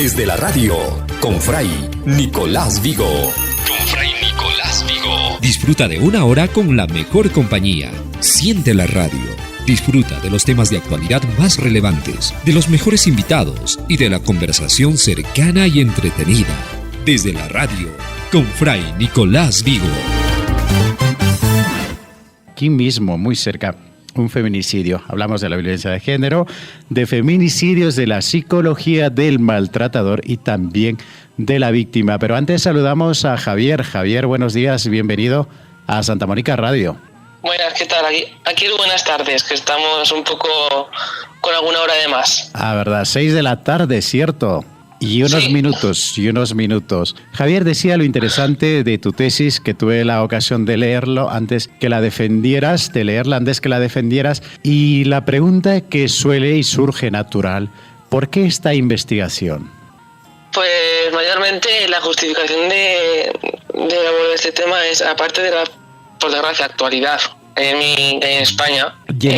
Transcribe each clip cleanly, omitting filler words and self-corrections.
Desde la radio, con Fray Nicolás Vigo. Con Fray Nicolás Vigo. Disfruta de una hora con la mejor compañía. Siente la radio. Disfruta de los temas de actualidad más relevantes, de los mejores invitados y de la conversación cercana y entretenida. Desde la radio, con Fray Nicolás Vigo. Aquí mismo, muy cerca, un feminicidio. Hablamos de la violencia de género, de feminicidios, de la psicología del maltratador y también de la víctima. Pero antes saludamos a Javier. Javier, buenos días, bienvenido a Santa Mónica Radio. Buenas, ¿qué tal? Aquí buenas tardes, que estamos un poco con alguna hora de más. Ah, verdad, 6 de la tarde, ¿cierto? Y unos minutos. Javier, decía lo interesante de tu tesis, que tuve la ocasión de leerlo antes que la defendieras, y la pregunta que suele y surge natural, ¿por qué esta investigación? Pues mayormente la justificación de abordar este tema es, aparte de la, por desgracia, actualidad en España. Y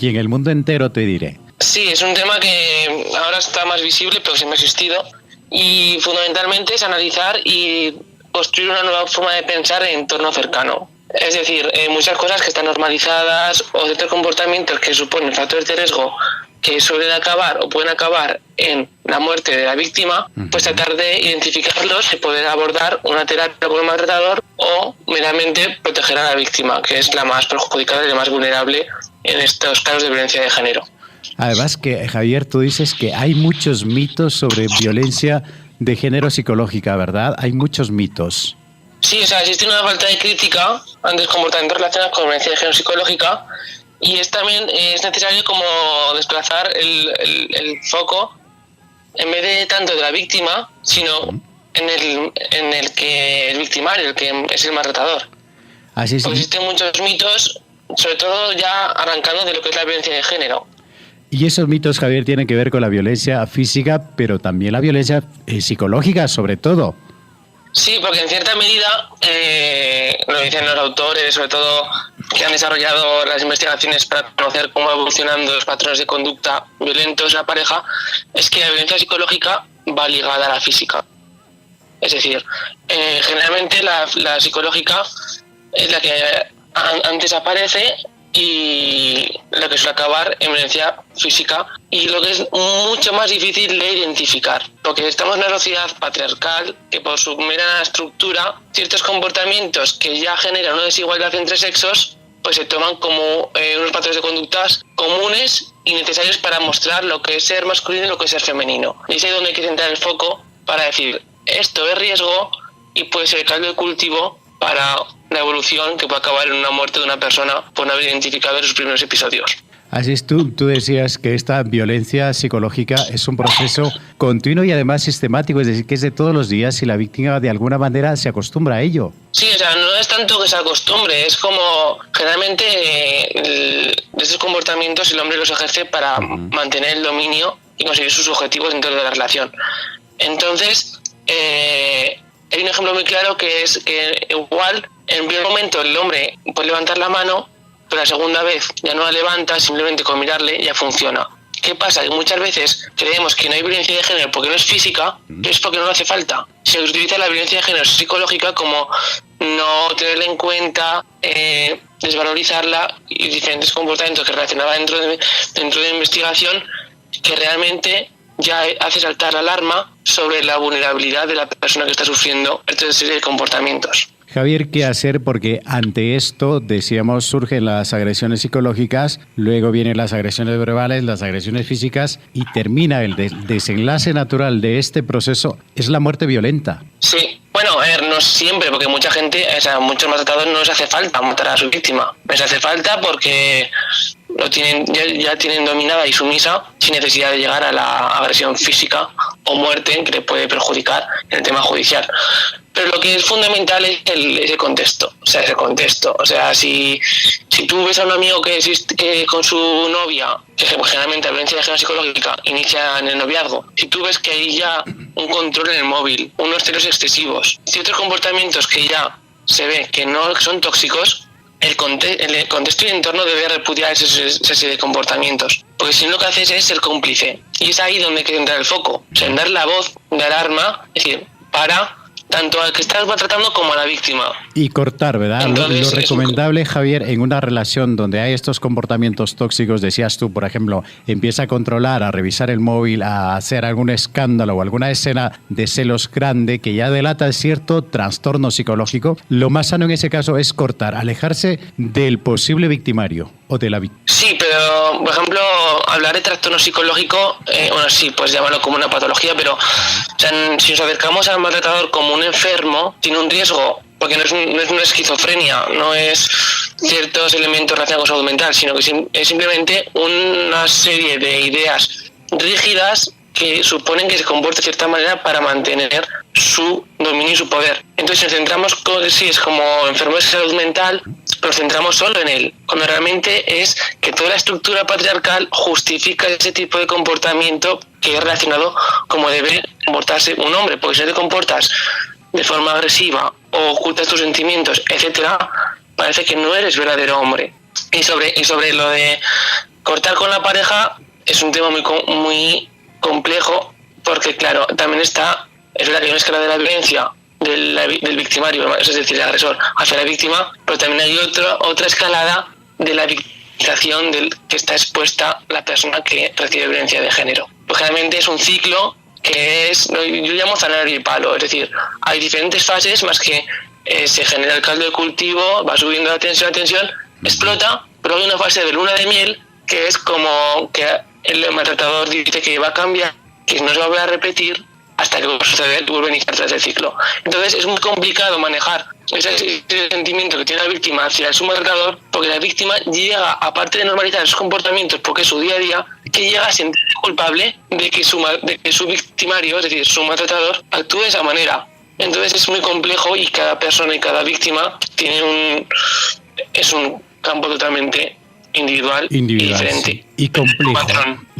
en el mundo entero te diré. Sí, es un tema que ahora está más visible, pero siempre ha existido. Y fundamentalmente es analizar y construir una nueva forma de pensar en entorno cercano. Es decir, muchas cosas que están normalizadas o ciertos comportamientos que suponen factores de riesgo que suelen acabar o pueden acabar en la muerte de la víctima, pues tratar de identificarlos y poder abordar una terapia con el maltratador o meramente proteger a la víctima, que es la más perjudicada y la más vulnerable en estos casos de violencia de género. Además que, Javier, tú dices que hay muchos mitos sobre violencia de género psicológica, ¿verdad? Hay muchos mitos. Sí, o sea, existe una falta de crítica ante comportamientos relacionados con violencia de género psicológica y es necesario como desplazar el foco en vez de tanto de la víctima, sino en el que el victimario, el que es el maltratador. Así es. Porque existen muchos mitos, sobre todo ya arrancando de lo que es la violencia de género. Y esos mitos, Javier, tienen que ver con la violencia física, pero también la violencia psicológica, sobre todo. Sí, porque en cierta medida, lo dicen los autores, sobre todo que han desarrollado las investigaciones para conocer cómo evolucionando los patrones de conducta violentos en la pareja, es que la violencia psicológica va ligada a la física. Es decir, generalmente la psicológica es la que antes aparece y lo que suele acabar en violencia física y lo que es mucho más difícil de identificar, porque estamos en una sociedad patriarcal que por su mera estructura ciertos comportamientos que ya generan una desigualdad entre sexos pues se toman como unos patrones de conductas comunes y necesarios para mostrar lo que es ser masculino y lo que es ser femenino. Y es ahí donde hay que centrar el foco para decir esto es riesgo y puede ser el caldo de cultivo para la evolución que puede acabar en una muerte de una persona por no haber identificado sus primeros episodios. Así es, tú decías que esta violencia psicológica es un proceso continuo y además sistemático, es decir, que es de todos los días y la víctima de alguna manera se acostumbra a ello. Sí, o sea, no es tanto que se acostumbre, es como generalmente de estos comportamientos el hombre los ejerce para mantener el dominio y conseguir sus objetivos dentro de la relación. Entonces, hay un ejemplo muy claro que es que igual en el primer momento el hombre puede levantar la mano, pero la segunda vez ya no la levanta, simplemente con mirarle ya funciona. ¿Qué pasa? Que muchas veces creemos que no hay violencia de género porque no es física, pero es porque no le hace falta. Se utiliza la violencia de género psicológica como no tenerla en cuenta, desvalorizarla y diferentes comportamientos que relacionaba dentro de investigación que realmente ya hace saltar la alarma sobre la vulnerabilidad de la persona que está sufriendo esta serie de comportamientos. Javier, ¿qué hacer? Porque ante esto, decíamos, surgen las agresiones psicológicas, luego vienen las agresiones verbales, las agresiones físicas y termina el desenlace natural de este proceso, es la muerte violenta. Sí, bueno, no siempre, porque mucha gente, o sea, muchos maltratadores no les hace falta matar a su víctima. Les hace falta porque lo tienen ya tienen dominada y sumisa sin necesidad de llegar a la agresión física o muerte que le puede perjudicar en el tema judicial. Pero lo que es fundamental es ese contexto. O sea, si tú ves a un amigo que con su novia, que generalmente la violencia de género psicológica inicia en el noviazgo, si tú ves que hay ya un control en el móvil, unos celos excesivos, ciertos comportamientos que ya se ve que no son tóxicos, el contexto y el entorno debe repudiar esa serie de comportamientos. porque si no lo que haces es ser cómplice. Y es ahí donde hay que entrar el foco, o sea, en dar la voz de alarma, es decir, para tanto al que estás maltratando como a la víctima. Y cortar, ¿verdad? Entonces, lo recomendable, Javier, en una relación donde hay estos comportamientos tóxicos, decías tú, por ejemplo, empieza a controlar, a revisar el móvil, a hacer algún escándalo o alguna escena de celos grande que ya delata cierto trastorno psicológico, lo más sano en ese caso es cortar, alejarse del posible victimario o de la víctima. Sí, pero, por ejemplo, hablar de trastorno psicológico, bueno, sí, pues llamarlo como una patología, pero o sea, si nos acercamos al maltratador como un enfermo, tiene un riesgo, porque no es una esquizofrenia, no es ciertos elementos relacionados con salud mental, sino que es simplemente una serie de ideas rígidas que suponen que se comporte de cierta manera para mantener su dominio y su poder. Entonces, si nos centramos, si es como enfermo de salud mental, pero nos centramos solo en él, cuando realmente es que toda la estructura patriarcal justifica ese tipo de comportamiento que es relacionado como debe comportarse un hombre, porque si no te comportas de forma agresiva o ocultas tus sentimientos, etcétera, parece que no eres verdadero hombre. Y sobre lo de cortar con la pareja es un tema muy complejo, porque claro, también es verdad que hay una escala de la violencia del victimario, es decir, el agresor hacia la víctima, pero también hay otra escalada de la victimización del que está expuesta la persona que recibe violencia de género. Pues generalmente es un ciclo que yo llamo zanahoria y palo, es decir, hay diferentes fases más que se genera el caldo de cultivo, va subiendo la tensión, explota, pero hay una fase de luna de miel que es como que el maltratador dice que va a cambiar, que no se va a volver a repetir hasta que vuelve a iniciarse ese ciclo. Entonces es muy complicado manejar ese sentimiento que tiene la víctima hacia su maltratador, porque la víctima llega, aparte de normalizar esos comportamientos, porque es su día a día, que llega a sentirse culpable de que su victimario, es decir, su maltratador, actúe de esa manera. Entonces es muy complejo y cada persona y cada víctima es un campo totalmente individual y diferente. Sí. Y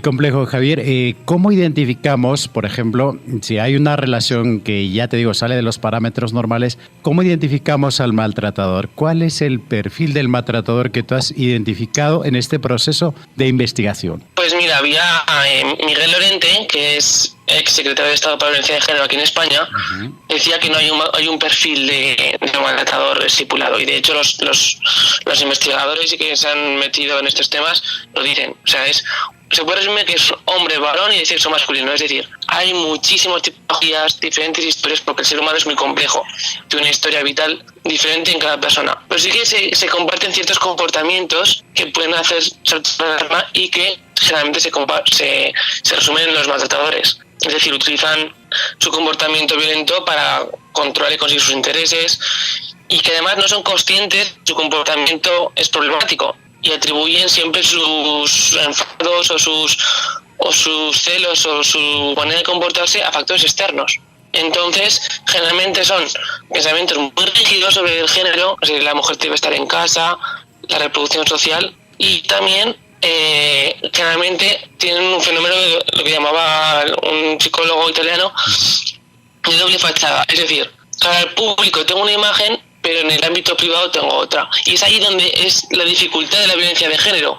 complejo, Javier. ¿Cómo identificamos, por ejemplo, si hay una relación que ya te digo sale de los parámetros normales, cómo identificamos al maltratador? ¿Cuál es el perfil del maltratador que tú has identificado en este proceso de investigación? Pues mira, había Miguel Lorente, que es ex secretario de Estado para la Violencia de Género aquí en España, decía que no hay un perfil de maltratador estipulado, y de hecho los investigadores que se han metido en estos temas lo dicen. O sea, se puede resumir que es hombre, varón y sexo masculino. Es decir, hay muchísimas tipologías, diferentes historias, porque el ser humano es muy complejo. Tiene una historia vital diferente en cada persona. Pero sí que se comparten ciertos comportamientos que pueden hacer saltar la alarma y que generalmente se resumen en los maltratadores. Es decir, utilizan su comportamiento violento para controlar y conseguir sus intereses, y que además no son conscientes de que su comportamiento es problemático, y atribuyen siempre sus enfados o sus celos o su manera de comportarse a factores externos. Entonces, generalmente son pensamientos muy rígidos sobre el género, o sea, la mujer debe estar en casa, la reproducción social, y también generalmente tienen un fenómeno de lo que llamaba un psicólogo italiano de doble fachada. Es decir, para el público tengo una imagen, pero en el ámbito privado tengo otra. Y es ahí donde es la dificultad de la violencia de género.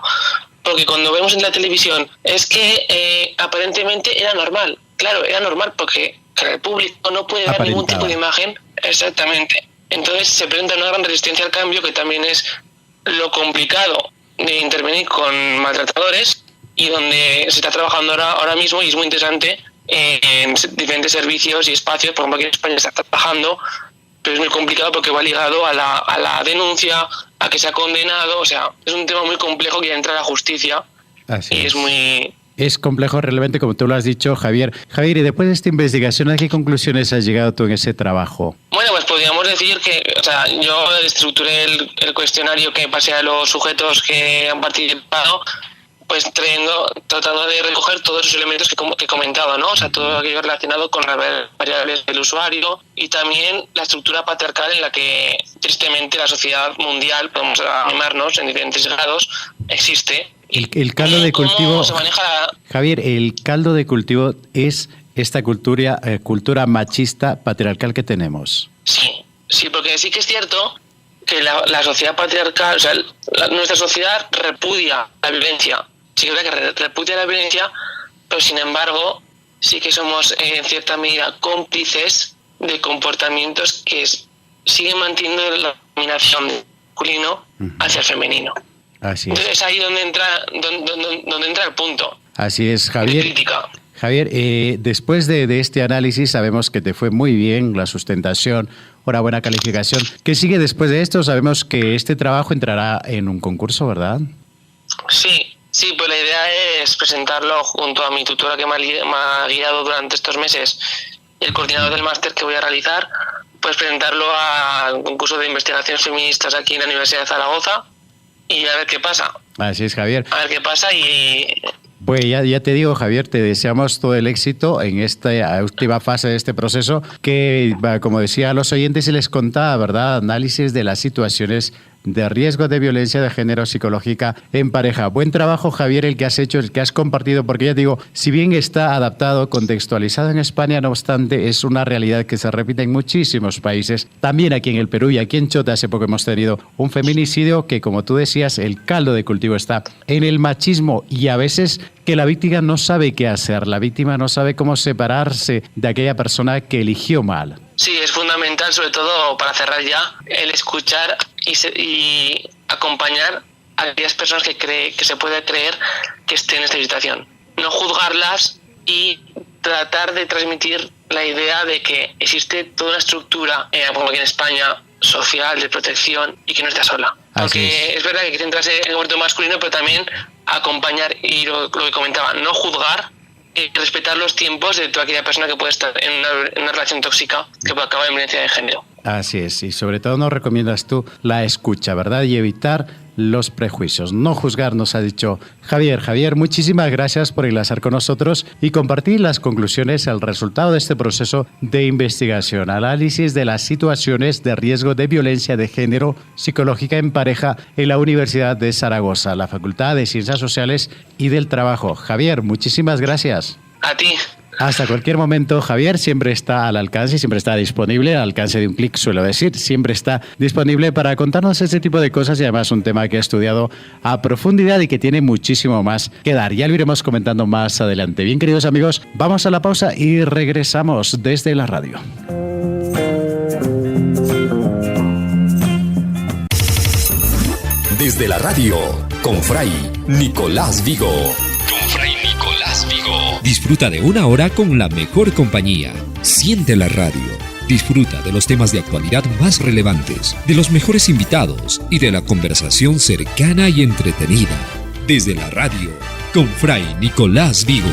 Porque cuando vemos en la televisión es que aparentemente era normal. Claro, era normal porque el público no puede ver ningún tipo de imagen. Exactamente. Entonces se presenta una gran resistencia al cambio, que también es lo complicado de intervenir con maltratadores, y donde se está trabajando ahora mismo, y es muy interesante, en diferentes servicios y espacios. Por ejemplo, aquí en España se está trabajando, pero es muy complicado porque va ligado a la denuncia, a que se ha condenado. O sea, es un tema muy complejo que entra a la justicia. Así y es muy... Es complejo realmente, como tú lo has dicho, Javier. Javier, y después de esta investigación, ¿a qué conclusiones has llegado tú en ese trabajo? Bueno, pues podríamos decir que, o sea, yo estructuré el cuestionario que pasé a los sujetos que han participado, pues tratando de recoger todos esos elementos que he comentado, ¿no? O sea, todo aquello relacionado con las variables del usuario, y también la estructura patriarcal en la que, tristemente, la sociedad mundial, podemos animarnos en diferentes grados, existe. El caldo de cultivo, Javier, el caldo de cultivo es esta cultura machista patriarcal que tenemos. Sí, porque sí que es cierto que la sociedad patriarcal, o sea, nuestra sociedad repudia la violencia, sí que es verdad que repudia la violencia, pero sin embargo sí que somos en cierta medida cómplices de comportamientos que siguen manteniendo la dominación del masculino hacia el femenino. Así es. Entonces es ahí donde entra el punto. Así es, Javier. De crítica. Javier, después de este análisis sabemos que te fue muy bien la sustentación, una buena calificación. ¿Qué sigue después de esto? Sabemos que este trabajo entrará en un concurso, ¿verdad? Sí, pues la idea es presentarlo junto a mi tutora que me ha guiado durante estos meses, el coordinador del máster que voy a realizar, pues presentarlo al concurso de investigaciones feministas aquí en la Universidad de Zaragoza y a ver qué pasa. Así es, Javier. A ver qué pasa y... Pues ya te digo, Javier, te deseamos todo el éxito en esta última fase de este proceso que, como decía a los oyentes y les contaba, ¿verdad? Análisis de las situaciones de riesgo de violencia de género psicológica en pareja. Buen trabajo, Javier, el que has hecho, el que has compartido, porque ya te digo, si bien está adaptado, contextualizado en España, no obstante, es una realidad que se repite en muchísimos países. También aquí en el Perú y aquí en Chota hace poco hemos tenido un feminicidio que, como tú decías, el caldo de cultivo está en el machismo y a veces que la víctima no sabe qué hacer, la víctima no sabe cómo separarse de aquella persona que eligió mal. Sí, es fundamental, sobre todo para cerrar ya, el escuchar y acompañar a aquellas personas que se puede creer que estén en esta situación. No juzgarlas y tratar de transmitir la idea de que existe toda una estructura, como aquí en España, social, de protección y que no está sola. Porque es verdad que hay que centrarse en el mundo masculino, pero también acompañar y lo que comentaba, no juzgar y respetar los tiempos de toda aquella persona que puede estar en una relación tóxica que puede acabar en violencia de género. Así es, y sobre todo nos recomiendas tú la escucha, ¿verdad? Y evitar los prejuicios, no juzgar, nos ha dicho Javier. Javier, muchísimas gracias por enlazar con nosotros y compartir las conclusiones, el resultado de este proceso de investigación, análisis de las situaciones de riesgo de violencia de género psicológica en pareja en la Universidad de Zaragoza, la Facultad de Ciencias Sociales y del Trabajo. Javier, muchísimas gracias. A ti. Hasta cualquier momento, Javier siempre está al alcance, siempre está disponible, al alcance de un clic, suelo decir, siempre está disponible para contarnos ese tipo de cosas y además un tema que ha estudiado a profundidad y que tiene muchísimo más que dar. Ya lo iremos comentando más adelante. Bien, queridos amigos, vamos a la pausa y regresamos desde la radio. Desde la radio, con Fray Nicolás Vigo. Disfruta de una hora con la mejor compañía. Siente la radio. Disfruta de los temas de actualidad más relevantes, de los mejores invitados y de la conversación cercana y entretenida. Desde la radio, con Fray Nicolás Vigo.